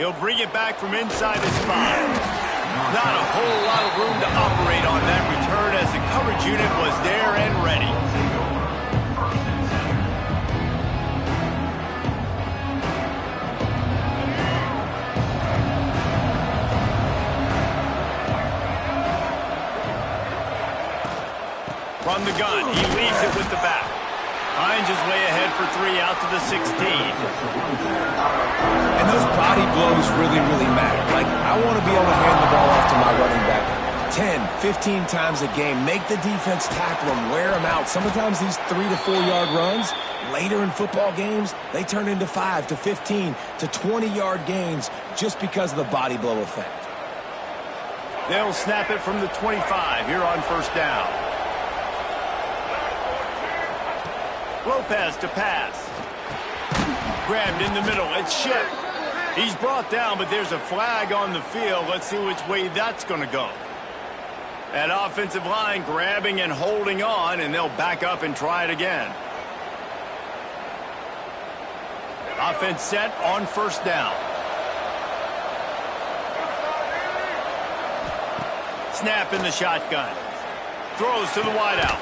He'll bring it back from inside his 5. Not a whole lot of room to operate on that return as the coverage unit was there and ready. From the gun, he leaves it with the back. Finds his way ahead for 3 out to the 16. And those body blows really, really matter. Like, I want to be able to hand the ball off to my running back 10, 15 times a game. Make the defense tackle him, wear him out. Sometimes these 3 to 4 yard runs, later in football games, they turn into 5 to 15 to 20 yard gains just because of the body blow effect. They'll snap it from the 25 here on first down. Lopez to pass. Grabbed in the middle. It's Shipp. He's brought down, but there's a flag on the field. Let's see which way that's going to go. That offensive line grabbing and holding on, and they'll back up and try it again. Offense set on first down. Snap in the shotgun. Throws to the wideout.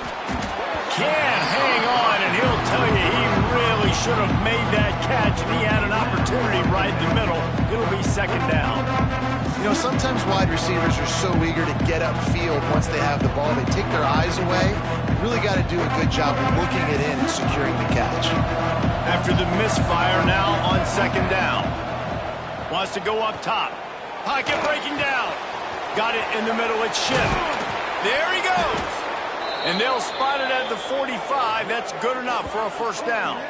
Can't hang on, and he'll tell you he really should have made that catch, and he had an opportunity right in the middle. It'll be second down. You know, sometimes wide receivers are so eager to get upfield once they have the ball. They take their eyes away. You really got to do a good job of looking it in and securing the catch. After the misfire, now on second down. Wants to go up top. Pocket breaking down. Got it in the middle. It's Shipp. There he goes. And they'll spot it at the 45. That's good enough for a first down.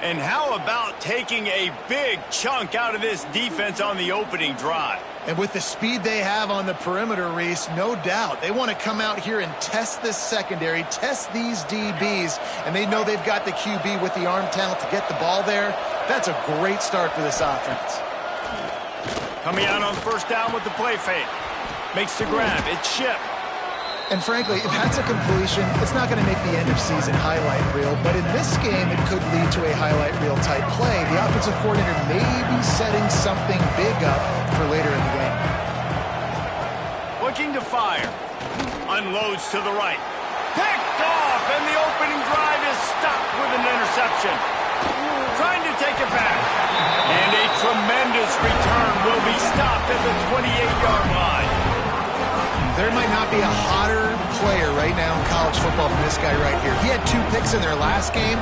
And how about taking a big chunk out of this defense on the opening drive? And with the speed they have on the perimeter, Reese, no doubt. They want to come out here and test this secondary, test these DBs, and they know they've got the QB with the arm talent to get the ball there. That's a great start for this offense. Coming out on first down with the play fake. Makes the grab. It's Shipp. And frankly, if that's a completion, it's not going to make the end-of-season highlight reel. But in this game, it could lead to a highlight reel type play. The offensive coordinator may be setting something big up for later in the game. Looking to fire. Unloads to the right. Picked off, and the opening drive is stopped with an interception. Trying to take it back. And a tremendous return will be stopped at the 28-yard line. There might not be a hotter player right now in college football than this guy right here. He had 2 picks in their last game.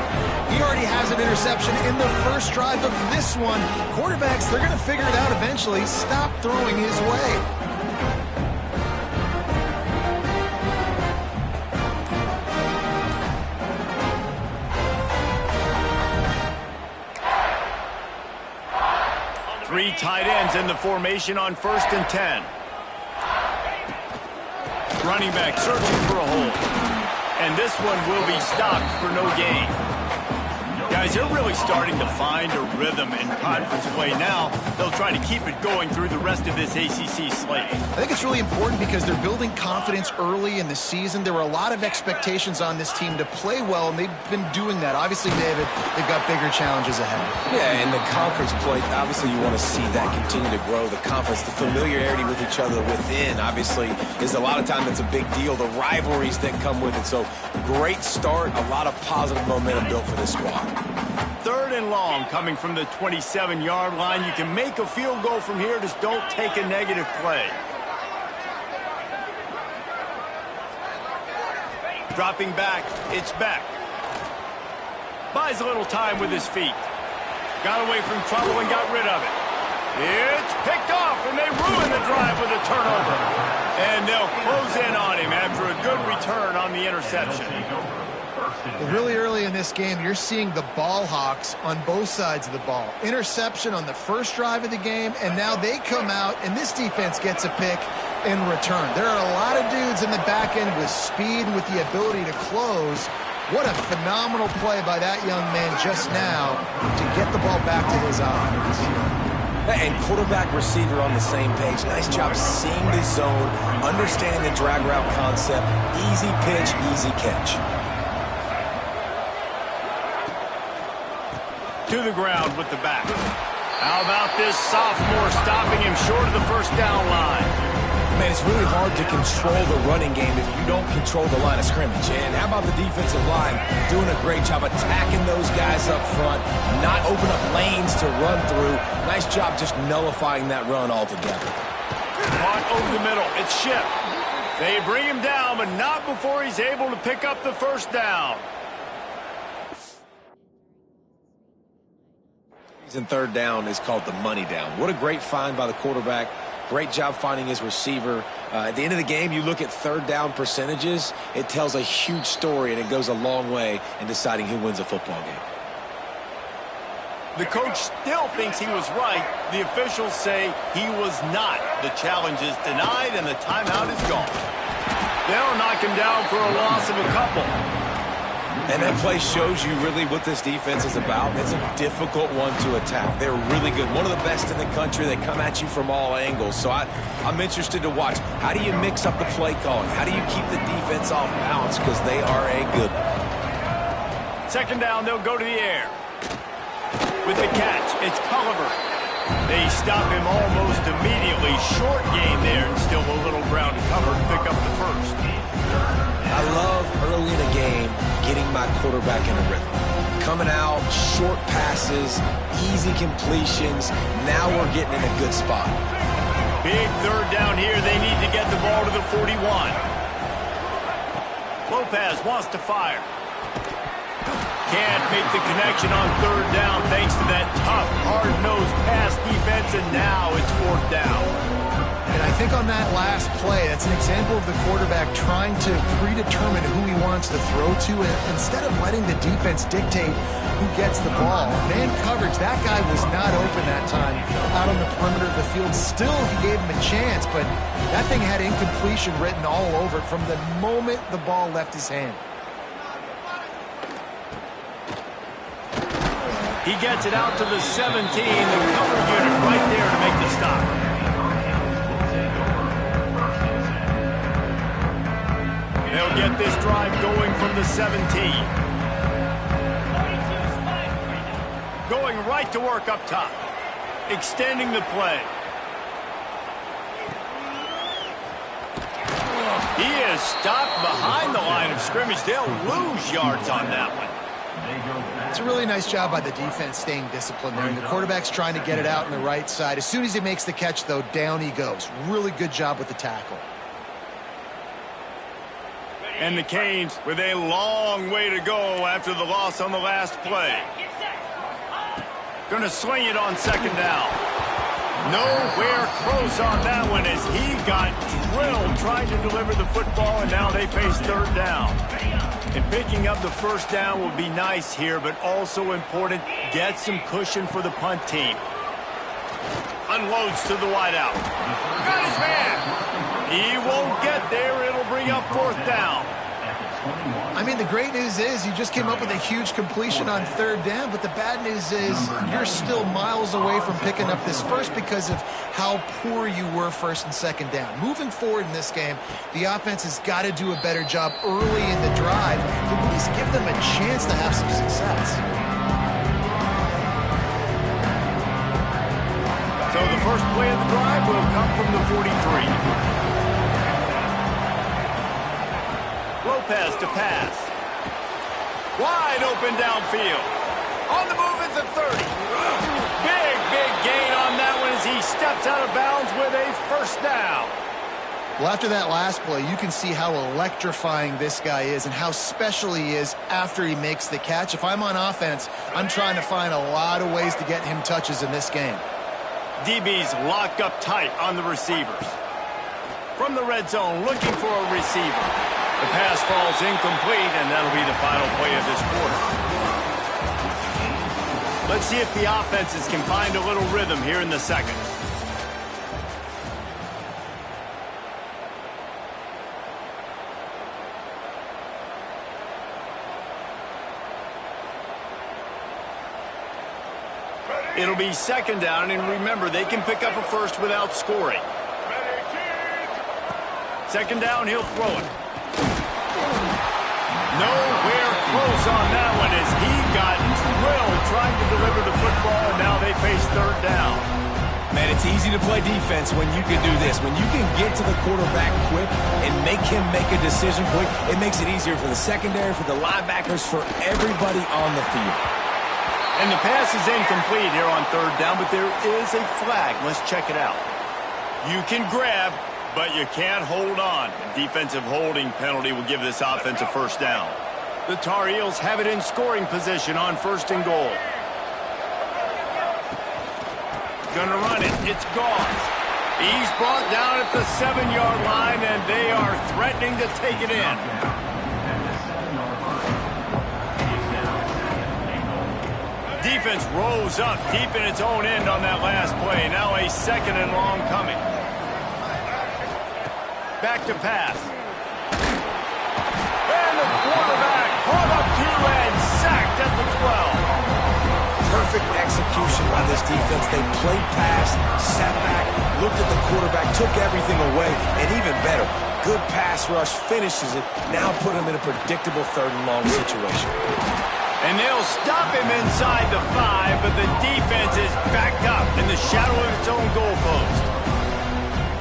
He already has an interception in the first drive of this one. Quarterbacks, they're going to figure it out eventually. Stop throwing his way. Three tight ends in the formation on first and 10. Running back searching for a hole. And this one will be stopped for no gain. Guys, they're really starting to find a rhythm in conference play now. They'll try to keep it going through the rest of this ACC slate. I think it's really important because they're building confidence early in the season. There were a lot of expectations on this team to play well, and they've been doing that. Obviously, David, they've got bigger challenges ahead. Yeah, and the conference play, obviously you want to see that continue to grow. The conference, the familiarity with each other within, obviously, is a lot of time that's a big deal. The rivalries that come with it. So, great start, a lot of positive momentum built for this squad. Third and long coming from the 27-yard line. You can make a field goal from here, just don't take a negative play. Dropping back, it's Beck. Buys a little time with his feet. Got away from trouble and got rid of it. It's picked off, and they ruin the drive with a turnover. And they'll close in on him after a good return on the interception. Really early in this game, you're seeing the ball hawks on both sides of the ball. Interception on the first drive of the game, and now they come out, and this defense gets a pick in return. There are a lot of dudes in the back end with speed and with the ability to close. What a phenomenal play by that young man just now to get the ball back to his offense. And quarterback receiver on the same page. Nice job seeing the zone, understanding the drag route concept. Easy pitch, easy catch. To the ground with the back. How about this sophomore stopping him short of the first down line? Man, it's really hard to control the running game if you don't control the line of scrimmage. And how about the defensive line doing a great job attacking those guys up front, not open up lanes to run through. Nice job just nullifying that run altogether. Caught over the middle. It's Shipp. They bring him down, but not before he's able to pick up the first down. And third down is called the money down. What a great find by the quarterback. Great job finding his receiver. At the end of the game, you look at third down percentages. It tells a huge story, and it goes a long way in deciding who wins a football game. The coach still thinks he was right. The officials say he was not. The challenge is denied, and the timeout is gone. They'll knock him down for a loss of a couple. And that play shows you really what this defense is about. It's a difficult one to attack. They're really good. One of the best in the country. They come at you from all angles. So I'm interested to watch. How do you mix up the play calling? How do you keep the defense off balance? Because they are a good one. Second down, they'll go to the air. With the catch, it's Culliver. They stop him almost immediately. Short gain there, and still a little ground to cover to pick up the first. I love early in a game getting my quarterback in a rhythm. Coming out, short passes, easy completions. Now we're getting in a good spot. Big third down here. They need to get the ball to the 41. Lopez wants to fire. Can't make the connection on third down thanks to that tough, hard-nosed pass defense, and now it's fourth down. And I think on that last play, that's an example of the quarterback trying to predetermine who he wants to throw to, and instead of letting the defense dictate who gets the ball. Man coverage, that guy was not open that time out on the perimeter of the field. Still, he gave him a chance, but that thing had incompletion written all over it from the moment the ball left his hand. He gets it out to the 17, the cover unit right there to make the stop. They'll get this drive going from the 17. Going right to work up top. Extending the play. He is stopped behind the line of scrimmage. They'll lose yards on that one. It's a really nice job by the defense staying disciplined there. And the quarterback's trying to get it out on the right side. As soon as he makes the catch, though, down he goes. Really good job with the tackle. And the Canes with a long way to go after the loss on the last play. Going to swing it on second down. Nowhere close on that one as he got drilled trying to deliver the football, and now they face third down. And picking up the first down will be nice here, but also important, get some cushion for the punt team. Unloads to the wideout. Got his man. He won't get there. It'll bring up fourth down. I mean, the great news is you just came up with a huge completion on third down, but the bad news is you're still miles away from picking up this first because of how poor you were first and second down. Moving forward in this game, the offense has got to do a better job early in the drive to at least give them a chance to have some success. So the first play of the drive will come from the 43. Lopez to pass. Wide open downfield. On the move at the 30. Big gain on that one as he steps out of bounds with a first down. Well, after that last play, you can see how electrifying this guy is and how special he is after he makes the catch. If I'm on offense, I'm trying to find a lot of ways to get him touches in this game. DB's locked up tight on the receivers. From the red zone, looking for a receiver. The pass falls incomplete, and that'll be the final play of this quarter. Let's see if the offenses can find a little rhythm here in the second. It'll be second down, and remember, they can pick up a first without scoring. Second down, he'll throw it. Nowhere close on that one as he got drilled trying to deliver the football, and now they face third down. Man, it's easy to play defense when you can do this. When you can get to the quarterback quick and make him make a decision quick, it makes it easier for the secondary, for the linebackers, for everybody on the field. And the pass is incomplete here on third down, but there is a flag. Let's check it out. You can grab, but you can't hold on. A defensive holding penalty will give this offense a first down. The Tar Heels have it in scoring position on first and goal. Gonna run it. It's Gauze. He's brought down at the 7-yard line, and they are threatening to take it in. Defense rose up deep in its own end on that last play. Now a second and long coming. Back to pass. And the quarterback brought up 2 and sacked at the 12. Perfect execution by this defense. They played pass, sat back, looked at the quarterback, took everything away, and even better, good pass rush, finishes it, now put him in a predictable third and long situation. And they'll stop him inside the 5, but the defense is backed up in the shadow of its own goalpost.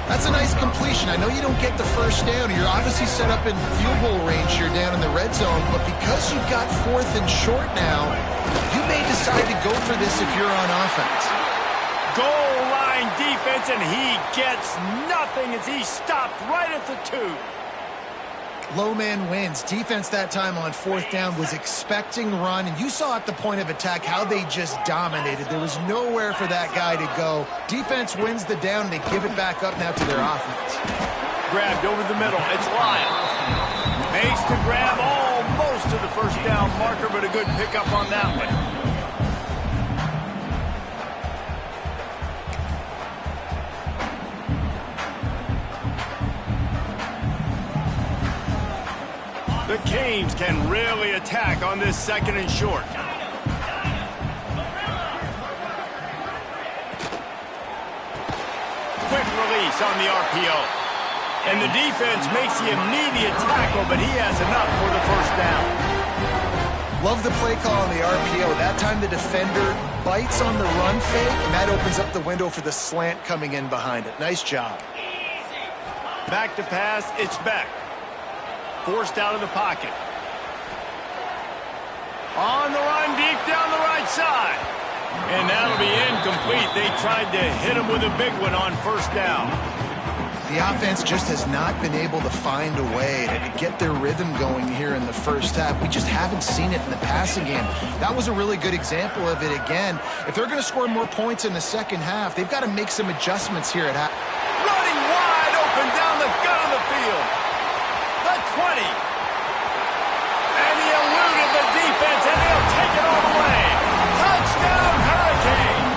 That's a nice completion. I know you don't get the first down. You're obviously set up in field goal range here down in the red zone, but because you've got 4th and short now, you may decide to go for this if you're on offense. Goal line defense, and he gets nothing as he stopped right at the 2. Low man wins. Defense that time on 4th down was expecting run, and you saw at the point of attack how they just dominated. There was nowhere for that guy to go. Defense wins the down, and they give it back up now to their offense. Grabbed over the middle. It's Lyle. Makes the grab almost to the first down marker, but a good pickup on that one. The Canes can really attack on this 2nd and short. Quick release on the RPO. And the defense makes the immediate tackle, but he has enough for the first down. Love the play call on the RPO. That time the defender bites on the run fake, and that opens up the window for the slant coming in behind it. Nice job. Back to pass, it's Beck. Forced out of the pocket. On the run, deep down the right side. And that'll be incomplete. They tried to hit him with a big one on first down. The offense just has not been able to find a way to get their rhythm going here in the first half. We just haven't seen it in the passing game. That was a really good example of it again. If they're going to score more points in the second half, they've got to make some adjustments here at half. Running wide open down the gut of the field. The 20. And he eluded the defense, and they'll take it all the way. Touchdown, Hurricane.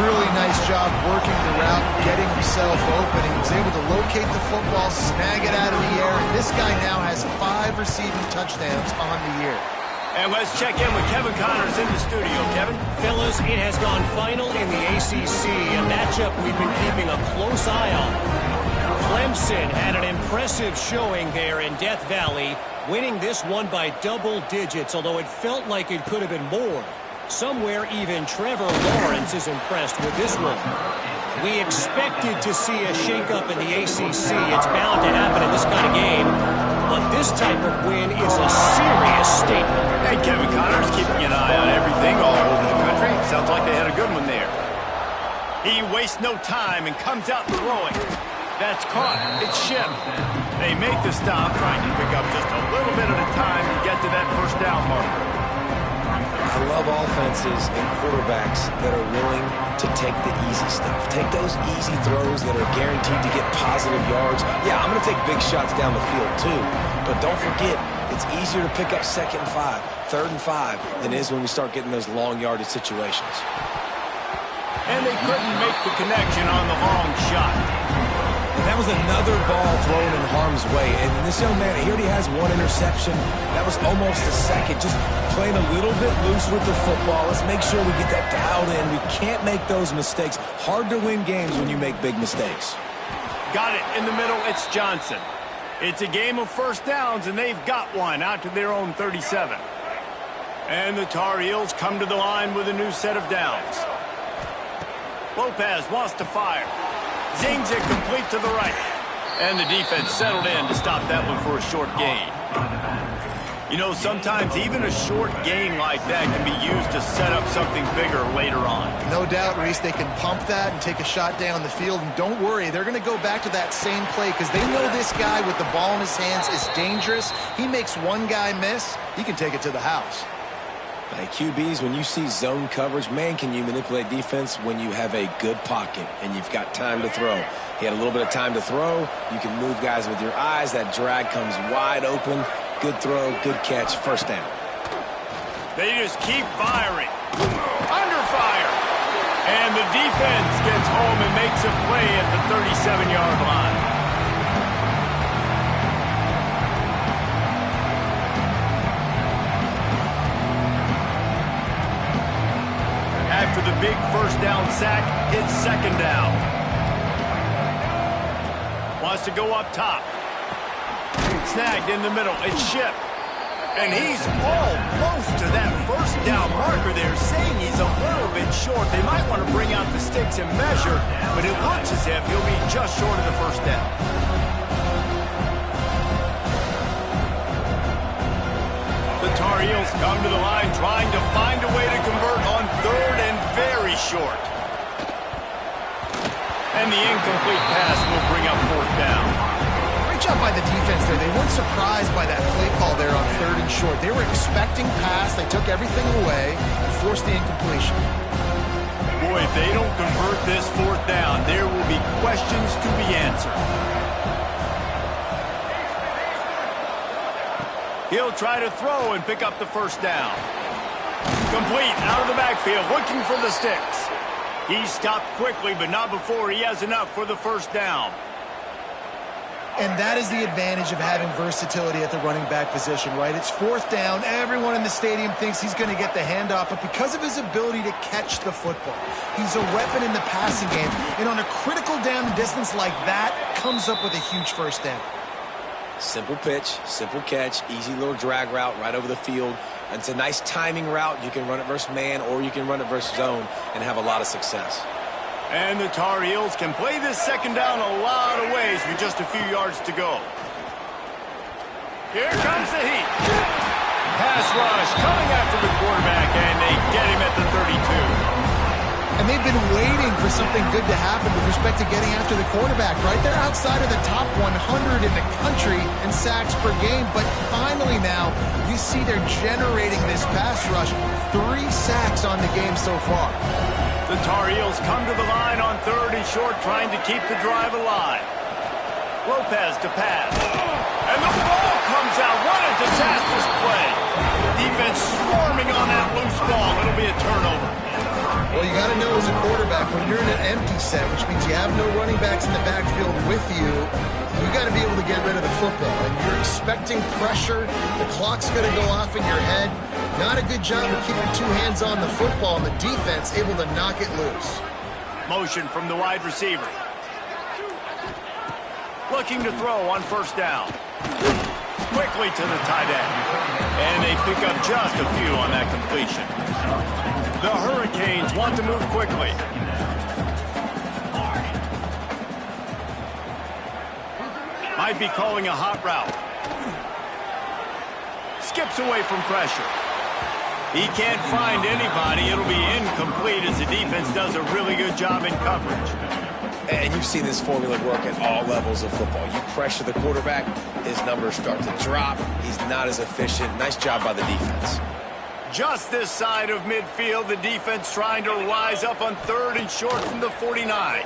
Really nice job working the route, getting himself open. He was able to locate the football, snag it out of the air, and this guy now has 5 receiving touchdowns on the year. And let's check in with Kevin Connors in the studio. Kevin? Fellas, it has gone final in the ACC, a matchup we've been keeping a close eye on. Clemson had an impressive showing there in Death Valley, winning this one by double digits, although it felt like it could have been more. Somewhere even Trevor Lawrence is impressed with this one. We expected to see a shakeup in the ACC. It's bound to happen in this kind of game. But this type of win is a serious statement. Hey, Kevin Connors keeping an eye on everything all over the country. Sounds like they had a good one there. He wastes no time and comes out throwing. That's caught. It's Schipp. They make the stop, trying to pick up just a little bit at a time to get to that first down marker. I love offenses and quarterbacks that are willing to take the easy stuff. Take those easy throws that are guaranteed to get positive yards. Yeah, I'm going to take big shots down the field too. But don't forget, it's easier to pick up 2nd and 5, 3rd and 5 than it is when we start getting those long yardage situations. And they couldn't make the connection on the long shot. And that was another ball thrown in harm's way. And this young man, he already has 1 interception. That was almost a second. Just playing a little bit loose with the football. Let's make sure we get that dialed in. We can't make those mistakes. Hard to win games when you make big mistakes. Got it in the middle. It's Johnson. It's a game of first downs, and they've got one out to their own 37. And the Tar Heels come to the line with a new set of downs. Lopez wants to fire. Zings it complete to the right. And the defense settled in to stop that one for a short gain. You know, sometimes even a short gain like that can be used to set up something bigger later on. No doubt, Reese, they can pump that and take a shot down the field. And don't worry, they're going to go back to that same play because they know this guy with the ball in his hands is dangerous. He makes one guy miss, he can take it to the house. Like QBs, when you see zone coverage, man, can you manipulate defense when you have a good pocket and you've got time to throw. He had a little bit of time to throw. You can move guys with your eyes. That drag comes wide open. Good throw, good catch, first down. They just keep firing. Under fire. And the defense gets home and makes a play at the 37-yard line. After the big first down sack, it's second down. Wants to go up top. Snagged in the middle. It's Shipp. And he's almost to that first down marker there, saying he's a little bit short. They might want to bring out the sticks and measure, but it looks as if he'll be just short of the first down. The Tar Heels come to the line trying to find a way to convert on third and very short. And the incomplete pass will bring up fourth down. Great job by the defense there. They weren't surprised by that play call there on third and short. They were expecting pass. They took everything away and forced the incompletion. Boy, if they don't convert this fourth down, there will be questions to be answered. He'll try to throw and pick up the first down. Complete out of the backfield, looking for the sticks. He stopped quickly, but not before he has enough for the first down. And that is the advantage of having versatility at the running back position, right? It's fourth down. Everyone in the stadium thinks he's going to get the handoff, but because of his ability to catch the football, he's a weapon in the passing game. And on a critical down distance like that, comes up with a huge first down. Simple pitch, simple catch, easy little drag route right over the field. It's a nice timing route. You can run it versus man or you can run it versus zone and have a lot of success. And the Tar Heels can play this second down a lot of ways with just a few yards to go. Here comes the heat. Pass rush coming after the quarterback, and they get him at the 32. And they've been waiting for something good to happen with respect to getting after the quarterback, right? They're outside of the top 100 in the country in sacks per game, but finally now you see they're generating this pass rush. 3 sacks on the game so far. The Tar Heels come to the line on third and short, trying to keep the drive alive. Lopez to pass. And the ball comes out. What a disastrous play. Defense swarming on that loose ball. It'll be a turnover. Well, you got to know as a quarterback, when you're in an empty set, which means you have no running backs in the backfield with you, you got to be able to get rid of the football. And you're expecting pressure. The clock's going to go off in your head. Not a good job of keeping 2 hands on the football, and the defense able to knock it loose. Motion from the wide receiver. Looking to throw on first down. Quickly to the tight end. And they pick up just a few on that completion. The Hurricanes want to move quickly. Might be calling a hot route. Skips away from pressure. He can't find anybody. It'll be incomplete as the defense does a really good job in coverage. And you've seen this formula work at all levels of football. You pressure the quarterback, his numbers start to drop. He's not as efficient. Nice job by the defense. Just this side of midfield, the defense trying to rise up on third and short from the 49.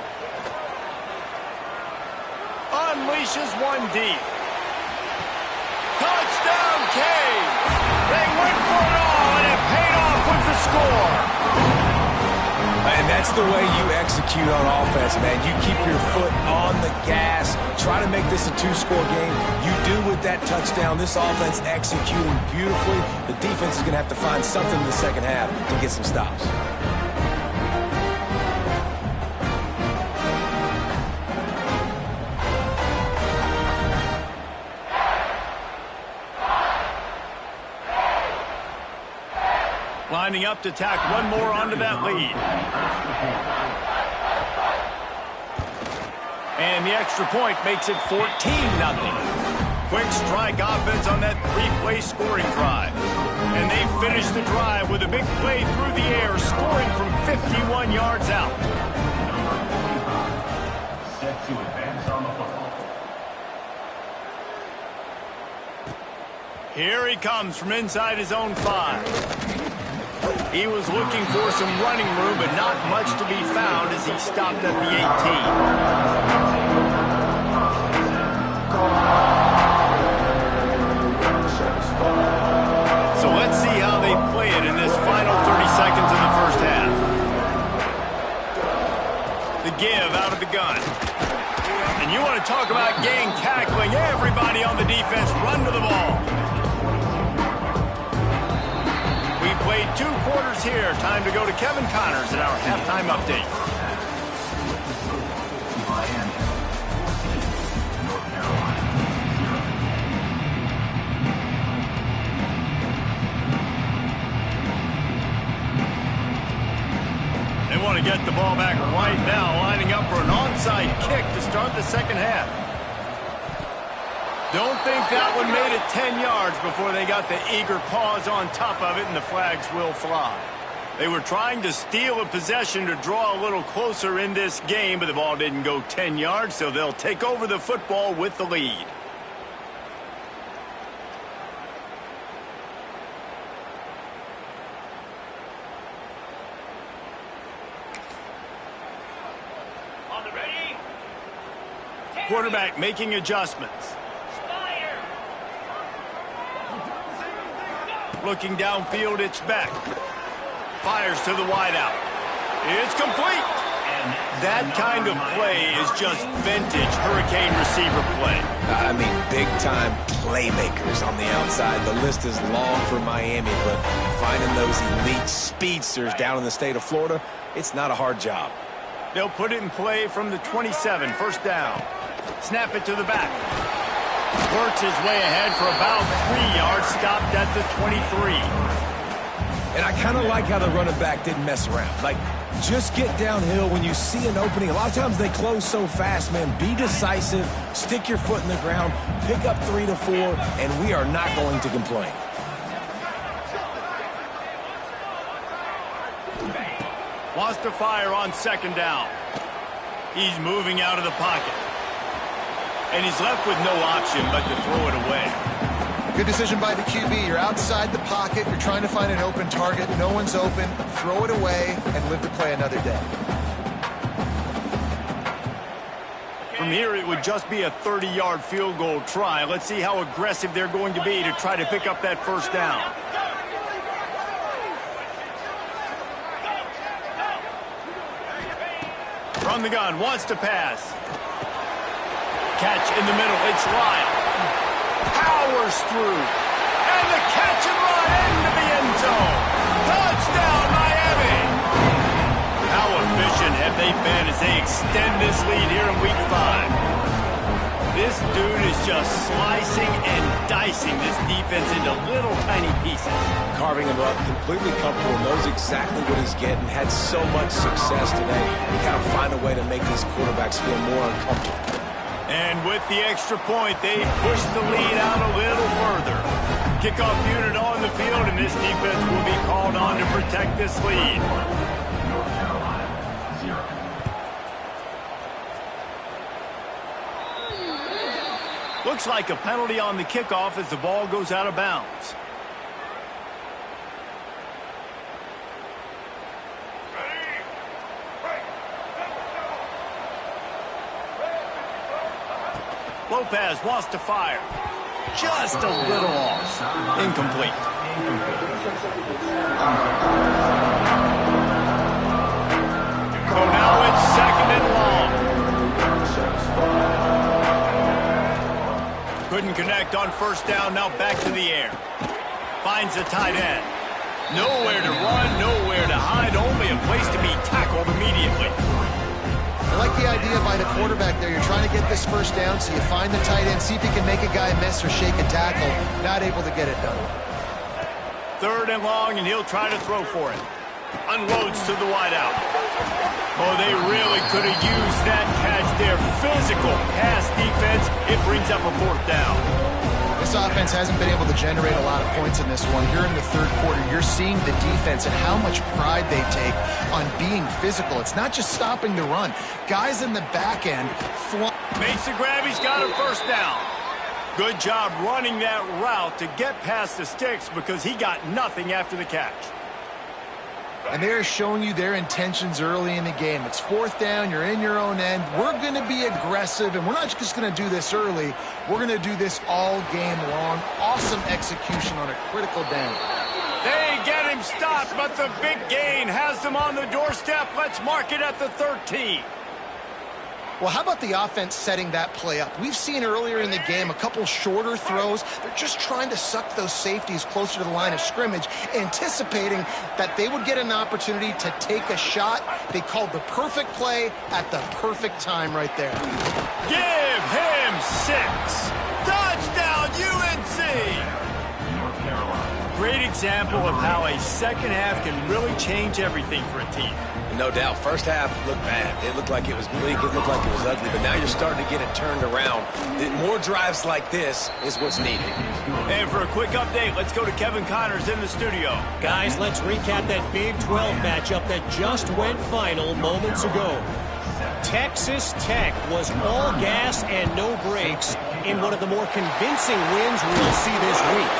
Unleashes one deep. Touchdown, Cade! They went for it all, and it paid off with the score. And that's the way you execute on offense, man. You keep your foot on the gas. Try to make this a 2-score game. You do with that touchdown. This offense executing beautifully. The defense is going to have to find something in the second half to get some stops. Lining up to tack one more onto that lead. And the extra point makes it 14-0. Quick strike offense on that three-play scoring drive. And they finish the drive with a big play through the air, scoring from 51 yards out. Set to advance on the football. Here he comes from inside his own 5. He was looking for some running room, but not much to be found as he stopped at the 18. So let's see how they play it in this final 30 seconds of the first half. The give out of the gun. And you want to talk about gang tackling. Everybody on the defense run to the ball. We've played 2 quarters here. Time to go to Kevin Connors in our halftime update. Miami, 14, North Carolina, 0. They want to get the ball back right now, lining up for an onside kick to start the second half. Don't think that one made it 10 yards before they got the eager paws on top of it, and the flags will fly. They were trying to steal a possession to draw a little closer in this game, but the ball didn't go 10 yards, so they'll take over the football with the lead. On the ready. Quarterback making adjustments. Looking downfield, it's Beck. Fires to the wideout. It's complete. And that kind of play is just vintage Hurricane receiver play. I mean, big-time playmakers on the outside. The list is long for Miami, but finding those elite speedsters down in the state of Florida, it's not a hard job. They'll put it in play from the 27, first down. Snap it to the back. Works his way ahead for about 3 yards, stopped at the 23. And I kind of like how the running back didn't mess around. Like, just get downhill when you see an opening. A lot of times they close so fast, man. Be decisive, stick your foot in the ground, pick up 3 to 4, and we are not going to complain. Wants to fire on second down. He's moving out of the pocket. And he's left with no option but to throw it away. Good decision by the QB. You're outside the pocket. You're trying to find an open target. No one's open. Throw it away and live to play another day. From here, it would just be a 30-yard field goal try. Let's see how aggressive they're going to be to try to pick up that first down. From the gun, wants to pass. Catch in the middle, it's Lyle. Powers through. And the catch and run into the end zone. Touchdown, Miami! How efficient have they been as they extend this lead here in Week 5? This dude is just slicing and dicing this defense into little tiny pieces. Carving him up, completely comfortable, knows exactly what he's getting, had so much success today. You got to find a way to make these quarterbacks feel more uncomfortable. And with the extra point, they push the lead out a little further. Kickoff unit on the field, and this defense will be called on to protect this lead. North Carolina, 0. Looks like a penalty on the kickoff as the ball goes out of bounds. Lopez wants to fire. Just a little off. Incomplete. So now it's second and long. Couldn't connect on first down, now back to the air. Finds the tight end. Nowhere to run, nowhere to hide, only a place to be tackled immediately. I like the idea by the quarterback there. You're trying to get this first down, so you find the tight end, see if he can make a guy miss or shake a tackle. Not able to get it done. 3rd and long, and he'll try to throw for it. Unloads to the wideout. Oh, they really could have used that catch there. Physical pass defense. It brings up a 4th down. This offense hasn't been able to generate a lot of points in this one. Here in the 3rd quarter, you're seeing the defense and how much pride they take on being physical. It's not just stopping the run. Guys in the back end makes the grab. He's got a 1st down. Good job running that route to get past the sticks because he got nothing after the catch. And they're showing you their intentions early in the game. It's 4th down. You're in your own end. We're going to be aggressive, and we're not just going to do this early. We're going to do this all game long. Awesome execution on a critical down. They get him stopped, but the big gain has them on the doorstep. Let's mark it at the 13. Well, how about the offense setting that play up? We've seen earlier in the game a couple shorter throws. They're just trying to suck those safeties closer to the line of scrimmage, anticipating that they would get an opportunity to take a shot. They called the perfect play at the perfect time right there. Give him 6. Touchdown, UNC! North Carolina. Great example of how a second half can really change everything for a team. No doubt. First half looked bad. It looked like it was bleak. It looked like it was ugly. But now you're starting to get it turned around. More drives like this is what's needed. And for a quick update, let's go to Kevin Connors in the studio. Guys, let's recap that Big 12 matchup that just went final moments ago. Texas Tech was all gas and no brakes in one of the more convincing wins we'll see this week.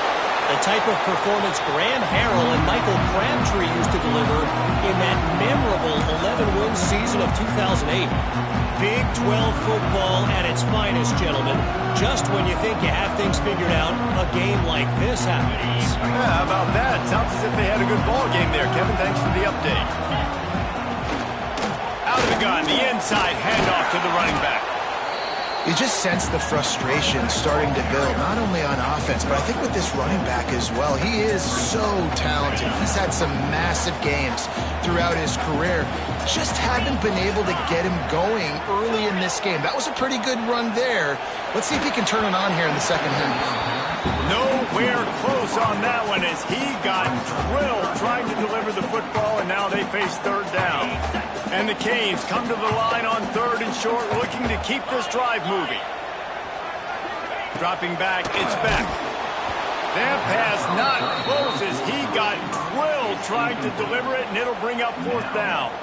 The type of performance Graham Harrell and Michael Crabtree used to deliver in that memorable 11-win season of 2008. Big 12 football at its finest, gentlemen. Just when you think you have things figured out, a game like this happens. Yeah, how about that? Sounds as if they had a good ball game there. Kevin, thanks for the update. Out of the gun, the inside handoff to the running back. You just sense the frustration starting to build, not only on offense, but I think with this running back as well. He is so talented. He's had some massive games throughout his career. Just haven't been able to get him going early in this game. That was a pretty good run there. Let's see if he can turn it on here in the second half. Nowhere close on that one as he got drilled trying to deliver the football, and now they face 3rd down. And the Canes come to the line on 3rd and short, looking to keep this drive moving. Dropping back, it's Beck. That pass not close as he got drilled trying to deliver it, and it'll bring up 4th down.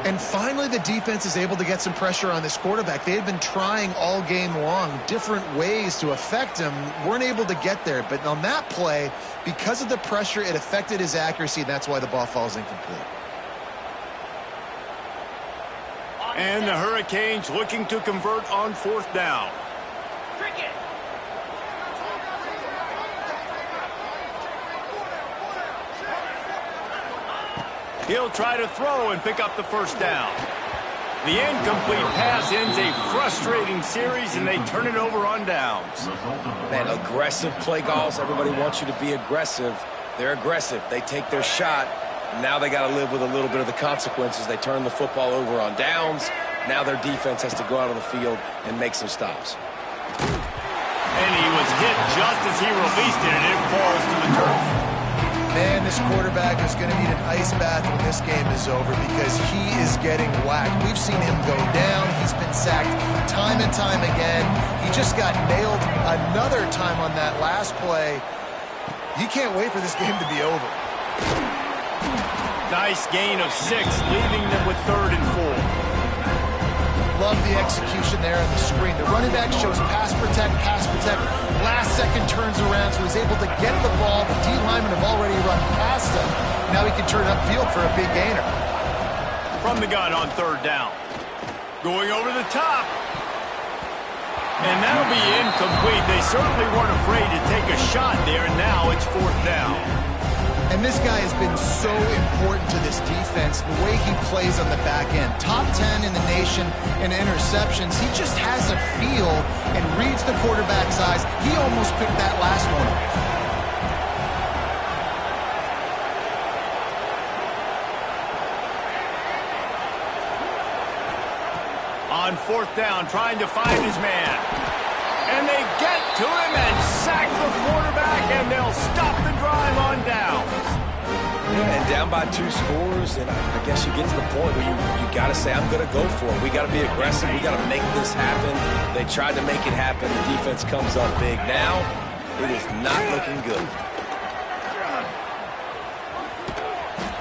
And finally, the defense is able to get some pressure on this quarterback. They had been trying all game long, different ways to affect him, weren't able to get there. But on that play, because of the pressure, it affected his accuracy, and that's why the ball falls incomplete. And the Hurricanes looking to convert on 4th down. He'll try to throw and pick up the 1st down. The incomplete pass ends a frustrating series, and they turn it over on downs. Man, aggressive play calls. Everybody wants you to be aggressive. They're aggressive. They take their shot. Now they got to live with a little bit of the consequences. They turn the football over on downs. Now their defense has to go out on the field and make some stops. And he was hit just as he released it, and it falls to the turf. Man, this quarterback is going to need an ice bath when this game is over because he is getting whacked. We've seen him go down. He's been sacked time and time again. He just got nailed another time on that last play. You can't wait for this game to be over. Nice gain of 6, leaving them with 3rd and 4. Love the execution there on the screen. The running back shows pass protect. Last second turns around, so he's able to get the ball. The D linemen have already run past him. Now he can turn upfield for a big gainer. From the gun on 3rd down. Going over the top. And that'll be incomplete. They certainly weren't afraid to take a shot there, and now it's 4th down. And this guy has been so important to this defense, the way he plays on the back end. Top 10 in the nation in interceptions. He just has a feel and reads the quarterback's eyes. He almost picked that last one off. On 4th down, trying to find his man. And they get to him and sack the quarterback, and they'll stop the drive on down. Yeah, and down by 2 scores, and I guess you get to the point where you got to say, I'm going to go for it. We got to be aggressive. We got to make this happen. They tried to make it happen. The defense comes up big. Now, it is not looking good.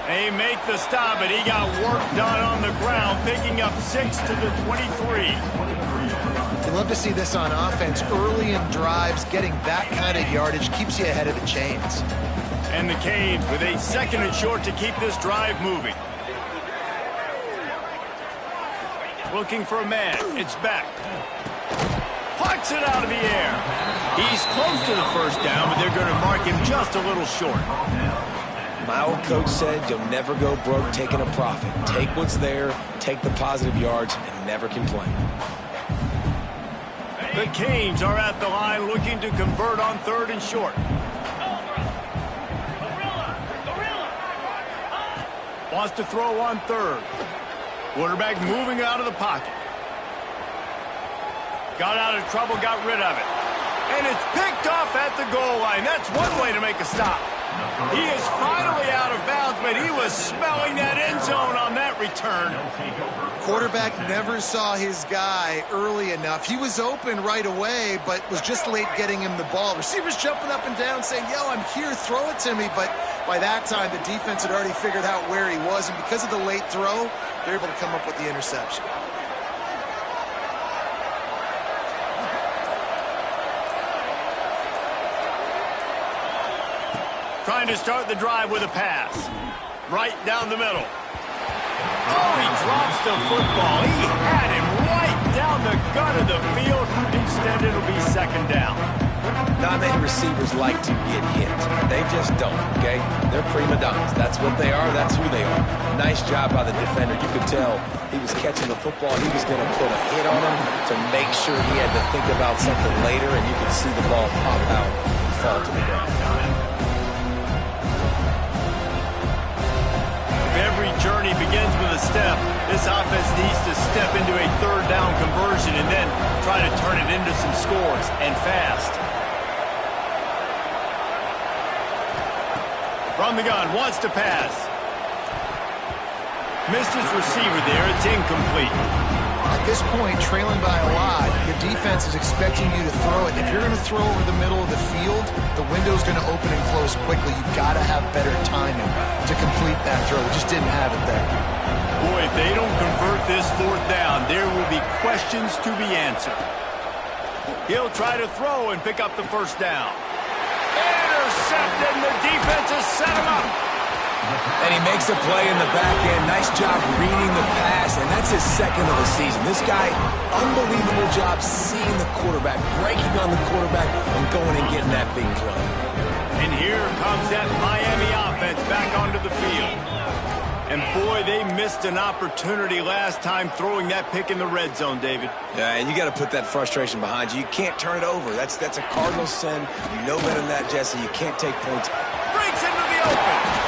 They make the stop, but he got work done on the ground, picking up 6 to the 23. You love to see this on offense. Early in drives, getting that kind of yardage keeps you ahead of the chains. And the Canes with a 2nd and short to keep this drive moving. Looking for a man. It's Beck. Plucks it out of the air. He's close to the first down, but they're going to mark him just a little short. My old coach said you'll never go broke taking a profit. Take what's there, take the positive yards, and never complain. The Canes are at the line looking to convert on 3rd and short. Wants to throw on 3rd. Quarterback moving out of the pocket. Got out of trouble, got rid of it. And it's picked off at the goal line. That's one way to make a stop. He is finally out of bounds, but he was smelling that end zone on that return. Quarterback never saw his guy early enough. He was open right away, but was just late getting him the ball. Receivers jumping up and down saying, yo, I'm here, throw it to me. But by that time, the defense had already figured out where he was, and because of the late throw, they're able to come up with the interception. Trying to start the drive with a pass. Right down the middle. Oh, he drops the football. He had him right down the gut of the field. Instead, it'll be 2nd down. Not many receivers like to get hit. They just don't, okay? They're prima donnas. That's what they are. That's who they are. Nice job by the defender. You could tell he was catching the football. He was going to put a hit on him to make sure he had to think about something later, and you could see the ball pop out and fall to the ground. Every journey begins with a step. This offense needs to step into a 3rd down conversion and then try to turn it into some scores, and fast. From the gun, wants to pass. Missed his receiver there. It's incomplete. At this point, trailing by a lot, the defense is expecting you to throw it. If you're going to throw over the middle of the field, the window's going to open and close quickly. You've got to have better timing to complete that throw. We just didn't have it there. Boy, if they don't convert this 4th down, there will be questions to be answered. He'll try to throw and pick up the 1st down. Intercepted, and the defense has set him up. And he makes a play in the back end. Nice job reading the pass, and that's his 2nd of the season. This guy, unbelievable job seeing the quarterback, breaking on the quarterback, and going and getting that big play. And here comes that Miami offense back onto the field. And boy, they missed an opportunity last time throwing that pick in the red zone, David. Yeah, and you got to put that frustration behind you. You can't turn it over. That's a Cardinal sin. You know better than that, Jesse. You can't take points. Breaks into the open.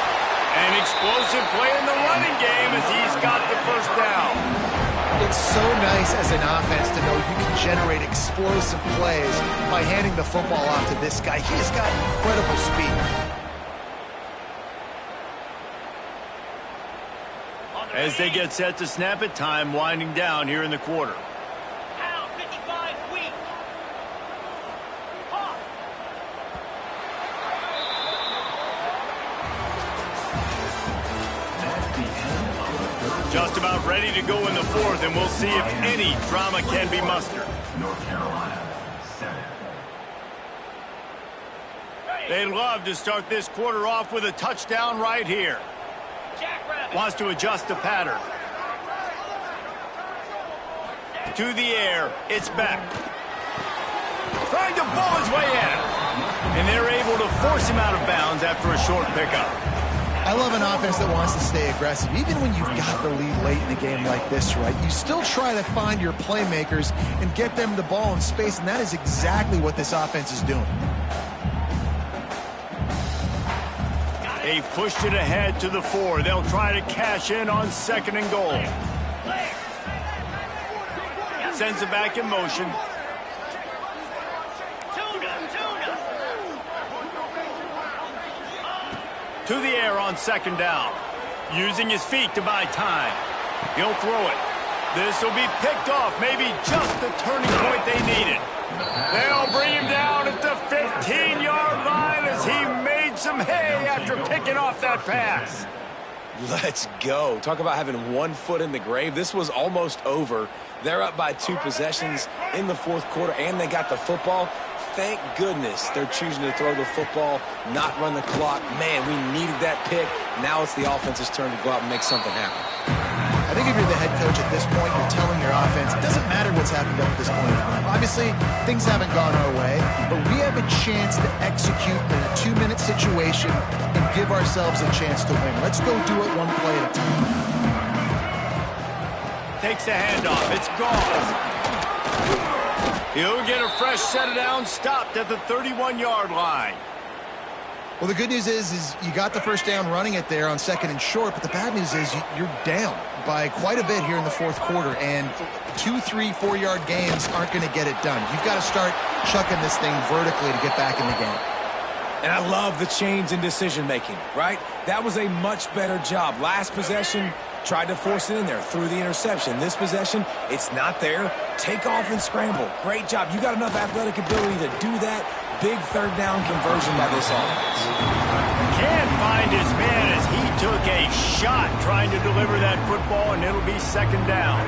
An explosive play in the running game as he's got the 1st down. It's so nice as an offense to know you can generate explosive plays by handing the football off to this guy. He's got incredible speed. As they get set to snap it, time winding down here in the quarter. Just about ready to go in the 4th, and we'll see if any drama can be mustered. North Carolina, 7. They'd love to start this quarter off with a touchdown right here. Wants to adjust the pattern. To the air, it's back. Trying to pull his way in. And they're able to force him out of bounds after a short pickup. I love an offense that wants to stay aggressive. Even when you've got the lead late in the game like this, right, you still try to find your playmakers and get them the ball in space, and that is exactly what this offense is doing. They've pushed it ahead to the 4. They'll try to cash in on 2nd and goal. Sends it back in motion. To the air on second down. Using his feet to buy time. He'll throw it. This will be picked off. Maybe just the turning point they needed. They'll bring him down at the 15-yard line as he made some hay after picking off that pass. Let's go. Talk about having one foot in the grave. This was almost over. They're up by 2 possessions in the fourth quarter, and they got the football. Thank goodness they're choosing to throw the football, not run the clock. Man, we needed that pick. Now it's the offense's turn to go out and make something happen. I think if you're the head coach at this point, you're telling your offense, it doesn't matter what's happened up to this point. Obviously, things haven't gone our way, but we have a chance to execute in a 2-minute situation and give ourselves a chance to win. Let's go do it one play at a time. Takes the handoff. It's gone. He'll get a fresh set of downs, stopped at the 31-yard line. Well, the good news is you got the first down running it there on second and short, but the bad news is you're down by quite a bit here in the fourth quarter, and 2, 3, 4-yard gains aren't going to get it done. You've got to start chucking this thing vertically to get back in the game. And I love the change in decision-making, right? That was a much better job. Last possession, tried to force it in there, threw the interception. This possession, it's not there. Take off and scramble. Great job. You got enough athletic ability to do that. Big third down conversion by this offense. Can't find his man as he took a shot trying to deliver that football, and it'll be second down.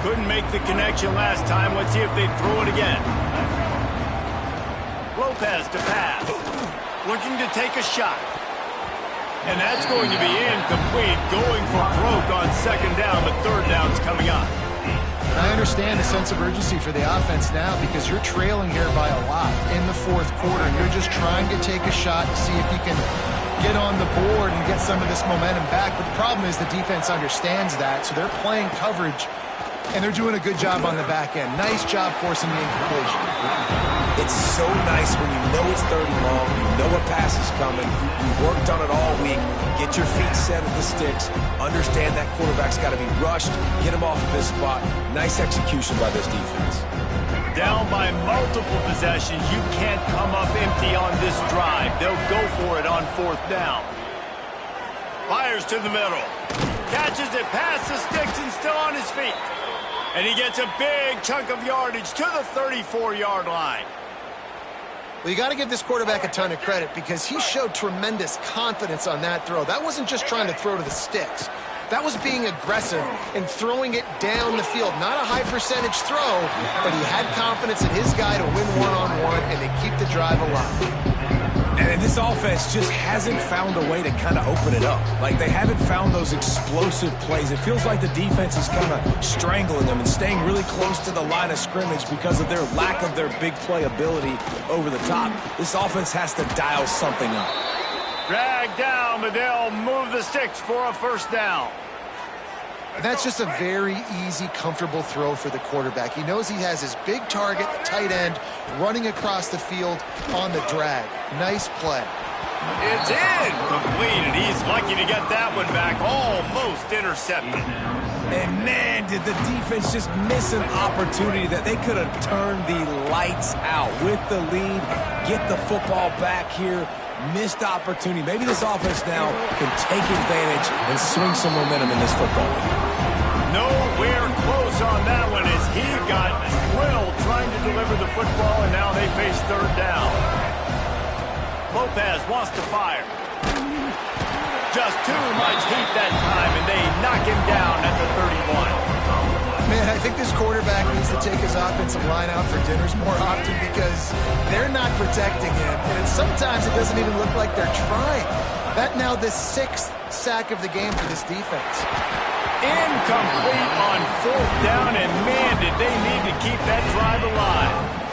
Couldn't make the connection last time. Let's see if they throw it again. Lopez to pass. Looking to take a shot. And that's going to be incomplete. Going for broke on second down, but third down's coming up. I understand the sense of urgency for the offense now because you're trailing here by a lot in the fourth quarter. You're just trying to take a shot to see if you can get on the board and get some of this momentum back. But the problem is the defense understands that, so they're playing coverage, and they're doing a good job on the back end. Nice job forcing the incompletion. It's so nice when you know it's third and long, you know a pass is coming, you worked on it all week, get your feet set at the sticks, understand that quarterback's got to be rushed, get him off of this spot. Nice execution by this defense. Down by multiple possessions, you can't come up empty on this drive. They'll go for it on fourth down. Fires to the middle. Catches it past the sticks and still on his feet. And he gets a big chunk of yardage to the 34-yard line. Well, you got to give this quarterback a ton of credit because he showed tremendous confidence on that throw. That wasn't just trying to throw to the sticks. That was being aggressive and throwing it down the field. Not a high percentage throw, but he had confidence in his guy to win one-on-one, and they keep the drive alive. And this offense just hasn't found a way to kind of open it up. Like, they haven't found those explosive plays. It feels like the defense is kind of strangling them and staying really close to the line of scrimmage because of their lack of their big play ability over the top. This offense has to dial something up. Drag down, but they'll move the sticks for a first down. That's just a very easy, comfortable throw for the quarterback. He knows he has his big target, the tight end, running across the field on the drag. Nice play. It's incomplete, and he's lucky to get that one back. Almost intercepted. And, man, did the defense just miss an opportunity that they could have turned the lights out with the lead, get the football back here. Missed opportunity. Maybe this offense now can take advantage and swing some momentum in this football game. Nowhere close on that one as he got drilled trying to deliver the football, and now they face third down. Lopez wants to fire. Just too much heat that time, and they knock him down at the 31. Man, I think this quarterback needs to take his offensive line out for dinners more often because they're not protecting him. And sometimes it doesn't even look like they're trying. That now the 6th sack of the game for this defense. Incomplete on fourth down, and man, did they need to keep that drive alive.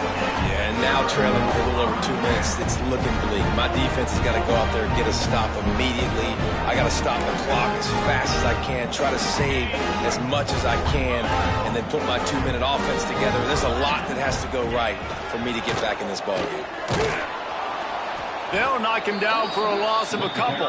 Yeah, and now trailing for a little over 2 minutes, it's looking bleak. My defense has got to go out there and get a stop immediately. I got to stop the clock as fast as I can, try to save as much as I can, and then put my 2-minute offense together. There's a lot that has to go right for me to get back in this ballgame. They'll knock him down for a loss of a couple.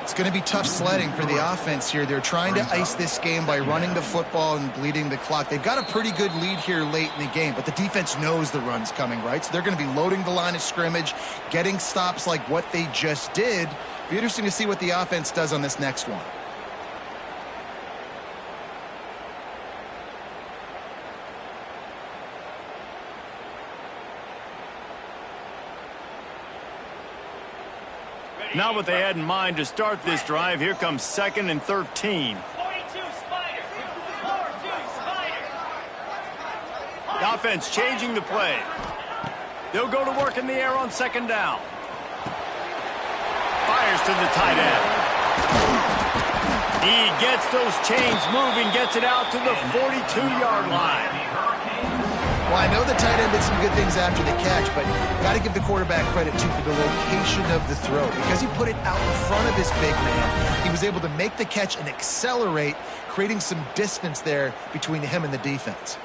It's going to be tough sledding for the offense here. They're trying to ice this game by running the football and bleeding the clock. They've got a pretty good lead here late in the game, but the defense knows the run's coming, right? So they're going to be loading the line of scrimmage, getting stops like what they just did, Be interesting to see what the offense does on this next one. Now what they had in mind to start this drive, here comes 2nd and 13. The offense changing the play. They'll go to work in the air on 2nd down. Fires to the tight end. He gets those chains moving, gets it out to the 42-yard line. Well, I know the tight end did some good things after the catch, but got to give the quarterback credit, too, for the location of the throw. Because he put it out in front of his big man, he was able to make the catch and accelerate, creating some distance there between him and the defense.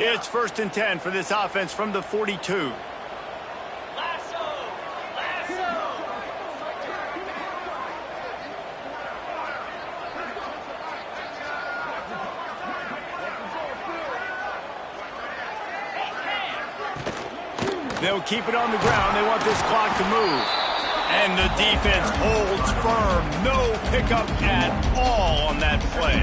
It's 1st and 10 for this offense from the 42. They'll keep it on the ground. They want this clock to move. And the defense holds firm. No pickup at all on that play.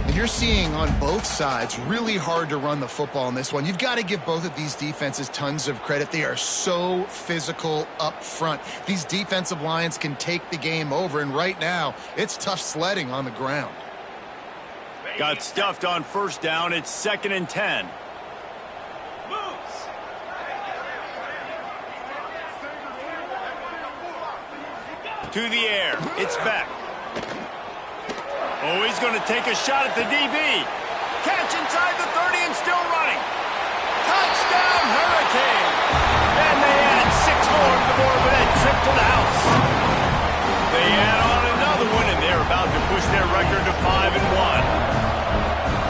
And you're seeing on both sides really hard to run the football in this one. You've got to give both of these defenses tons of credit. They are so physical up front. These defensive lines can take the game over, and right now it's tough sledding on the ground. Got stuffed on 1st down. It's 2nd and 10. To the air. It's Beck. Oh, he's going to take a shot at the DB. Catch inside the 30 and still running. Touchdown, Hurricane. And they add 6 more to the board with that trip to the house. They add on another one, and they're about to push their record to 5-1.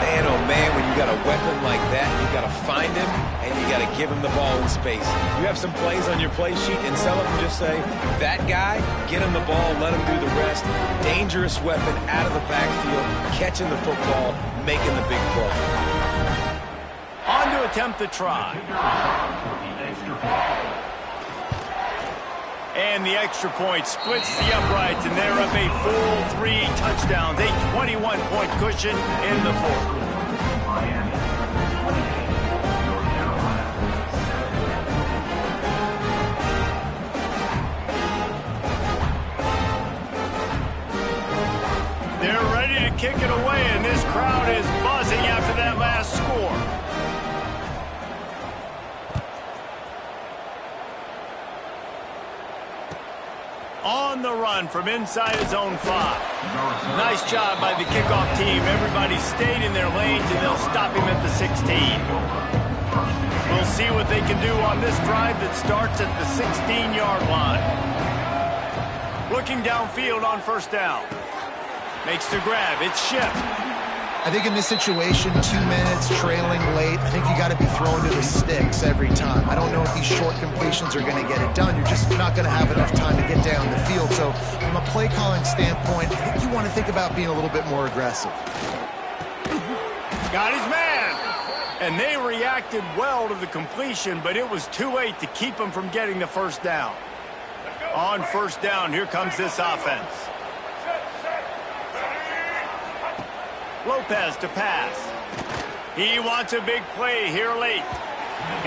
Man, oh man, when you got a weapon like that, you got to find him and you got to give him the ball in space. You have some plays on your play sheet, and some of them just say, that guy, get him the ball, let him do the rest. Dangerous weapon out of the backfield, catching the football, making the big play. On to attempt the try. And the extra point splits the uprights, and they're up a full 3 touchdowns, a 21-point cushion in the 4th. They're ready to kick it away, and this crowd is buzzing after that last score. On the run from inside his own 5. Nice job by the kickoff team. Everybody stayed in their lanes, and they'll stop him at the 16. We'll see what they can do on this drive that starts at the 16-yard line. Looking downfield on 1st down. Makes the grab. It's Schiff. I think in this situation, 2 minutes, trailing late, I think you got to be thrown to the sticks every time. I don't know if these short completions are going to get it done. You're just not going to have enough time to get down the field. So from a play calling standpoint, I think you want to think about being a little bit more aggressive. Got his man. And they reacted well to the completion, but it was too late to keep him from getting the 1st down. On 1st down, here comes this offense. Lopez to pass. He wants a big play here late.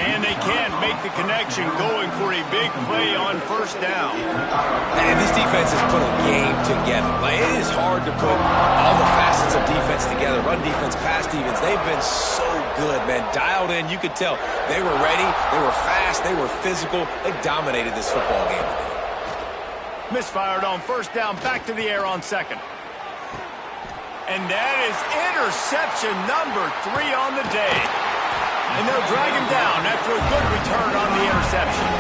And they can't make the connection, going for a big play on 1st down. And this defense has put a game together. Like, it is hard to put all the facets of defense together. Run defense, pass defense. They've been so good, man. Dialed in. You could tell they were ready. They were fast. They were physical. They dominated this football game today. Misfired on 1st down. Back to the air on 2nd. And that is interception number 3 on the day. And they'll drag him down after a good return on the interception.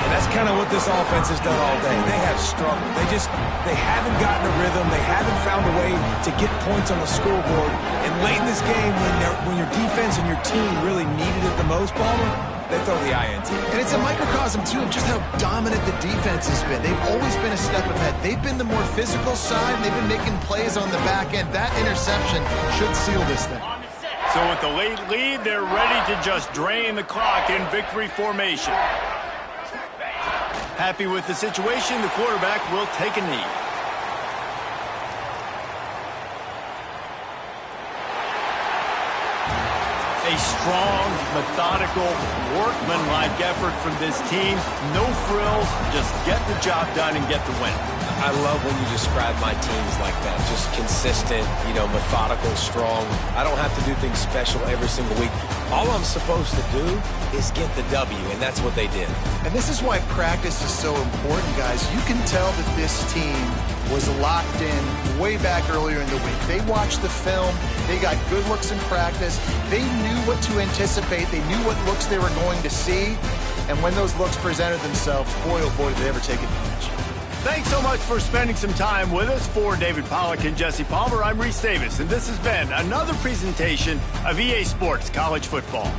And that's kind of what this offense has done all day. They have struggled. They haven't gotten a rhythm. They haven't found a way to get points on the scoreboard. And late in this game, when your defense and your team really needed it the most, Palmer, they throw the INT. And it's a microcosm, too, of just how dominant the defense has been. They've always been a step ahead. They've been the more physical side. They've been making plays on the back end. That interception should seal this thing. So with the late lead, they're ready to just drain the clock in victory formation. Happy with the situation, the quarterback will take a knee. A strong, methodical, workmanlike effort from this team. No frills, just get the job done and get the win. I love when you describe my teams like that. Just consistent, methodical, strong. I don't have to do things special every single week. All I'm supposed to do is get the W, and that's what they did. And this is why practice is so important, guys. You can tell that this team was locked in way back earlier in the week. They watched the film. They got good looks in practice. They knew what to anticipate. They knew what looks they were going to see. And when those looks presented themselves, boy, oh boy, did they ever take advantage. Thanks so much for spending some time with us. For David Pollack and Jesse Palmer, I'm Reese Davis, and this has been another presentation of EA Sports College Football.